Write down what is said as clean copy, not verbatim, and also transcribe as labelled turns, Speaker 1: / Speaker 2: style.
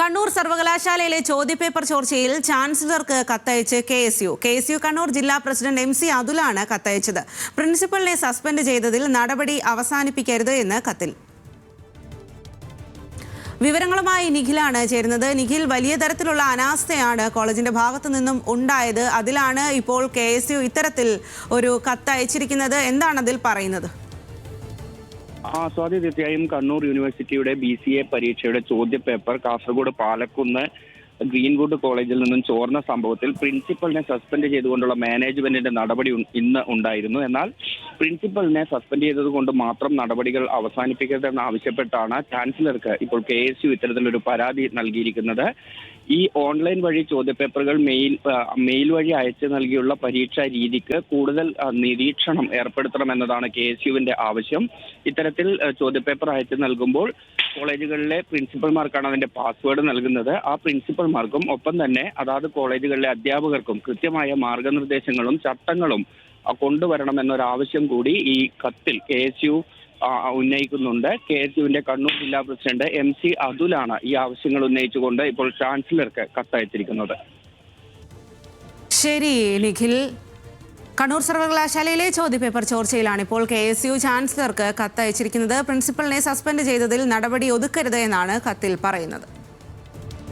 Speaker 1: കണ്ണൂർ സർവകലാശാലയിലെ ചോദ്യപേപ്പർ ചോർച്ചയിൽ ചാൻസലർക്ക് കത്തയച്ച് കെ.എസ്.യു. കണ്ണൂർ ജില്ലാ പ്രസിഡന്റ് എം.സി. അതുലാണ് കത്തയച്ചത്. പ്രിൻസിപ്പലിനെ സസ്പെൻഡ് ചെയ്തതിൽ നടപടി അവസാനിപ്പിക്കരുത് എന്ന് കത്തിൽ. വിവരങ്ങളുമായി നിഖിലാണ് ചേരുന്നത്. നിഖിൽ, വലിയ തരത്തിലുള്ള അനാസ്ഥയാണ് കോളേജിന്റെ ഭാഗത്തു നിന്നും ഉണ്ടായത്. അതിലാണ് ഇപ്പോൾ കെ.എസ്.യു. ഇത്തരത്തിൽ ഒരു കത്തയച്ചിരിക്കുന്നത്. എന്താണ് അതിൽ പറയുന്നത്?
Speaker 2: സ്വാതി, തീർച്ചയായും കണ്ണൂർ യൂണിവേഴ്സിറ്റിയുടെ BCA പരീക്ഷയുടെ ചോദ്യപേപ്പർ കാസർഗോഡ് പാലക്കുന്ന് ഗ്രീൻവുഡ് കോളേജിൽ നിന്നും ചോർന്ന സംഭവത്തിൽ പ്രിൻസിപ്പലിനെ സസ്പെൻഡ് ചെയ്തുകൊണ്ടുള്ള മാനേജ്മെന്റിന്റെ നടപടി ഇന്ന് ഉണ്ടായിരുന്നു. എന്നാൽ പ്രിൻസിപ്പലിനെ സസ്പെൻഡ് ചെയ്തതുകൊണ്ട് മാത്രം നടപടികൾ അവസാനിപ്പിക്കരുതെന്ന് ആവശ്യപ്പെട്ടാണ് ചാൻസലർക്ക് ഇപ്പോൾ KSU ഇത്തരത്തിലൊരു പരാതി നൽകിയിരിക്കുന്നത്. ഈ ഓൺലൈൻ വഴി ചോദ്യപേപ്പറുകൾ മെയിൽ വഴി അയച്ചു നൽകിയുള്ള പരീക്ഷാ രീതിക്ക് കൂടുതൽ നിരീക്ഷണം ഏർപ്പെടുത്തണമെന്നതാണ് KSUവിന്റെ ആവശ്യം. ഇത്തരത്തിൽ ചോദ്യപേപ്പർ അയച്ചു നൽകുമ്പോൾ കോളേജുകളിലെ പ്രിൻസിപ്പൽമാർക്കാണ് അതിന്റെ പാസ്വേഡ് നൽകുന്നത്. ആ പ്രിൻസിപ്പൽമാർക്കും ഒപ്പം തന്നെ അതാത് കോളേജുകളിലെ അധ്യാപകർക്കും കൃത്യമായ മാർഗനിർദ്ദേശങ്ങളും ചട്ടങ്ങളും കൊണ്ടുവരണമെന്നൊരാവശ്യം കൂടി ഈ കത്തിൽ KSU ഉന്നയിക്കുന്നുണ്ട്. KSUവിന്റെ കണ്ണൂർ ജില്ലാ പ്രസിഡന്റ് MC. അതുലാണ് ഈ ആവശ്യങ്ങൾ ഉന്നയിച്ചുകൊണ്ട് ഇപ്പോൾ ചാൻസലർക്ക് കത്തയച്ചിരിക്കുന്നത്.
Speaker 1: ശരി നിഖിൽ, കണ്ണൂർ സർവകലാശാലയിലെ ചോദ്യപേപ്പർ ചോർച്ചയിലാണ് ഇപ്പോൾ KSU ചാൻസലർക്ക് കത്തയച്ചിരിക്കുന്നത്. പ്രിൻസിപ്പലിനെ സസ്പെൻഡ് ചെയ്തതിൽ നടപടി ഒതുക്കരുത് എന്നാണ് കത്തിൽ പറയുന്നത്.